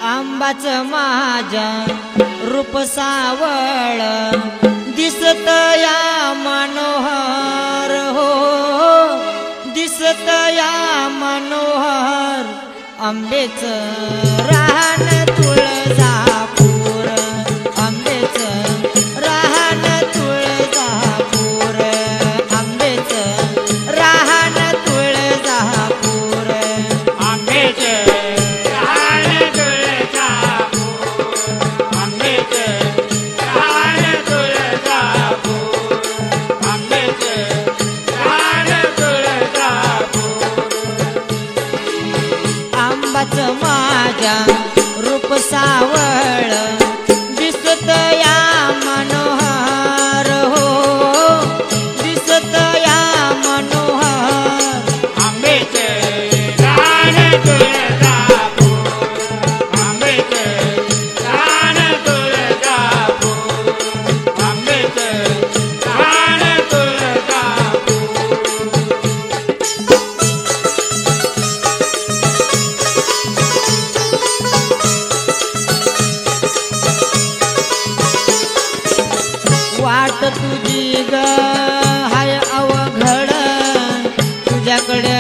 आंबाच माझ्या रूप सावळ दिसत या मनोहर हो, दिसत या मनोहर आंबेच रान तुळजापूर, आंबेच रान तुळजापूर, आंबेच रान तुळजापूर, आंबेच रान तुळजापूर, आंबेच रान तुळजापूर, आंबेच रान तुळजापूर. आंबाच माझ्या रूप सावळ दिसत या मनोहर हो, दिसत या मनोहर आंबेच रान तुळजापूर, आंबेच रान तुळजापूर, आंबेच रान तुळजापूर. वाट तुझी ग हाय अवघड, तुझ्याकडे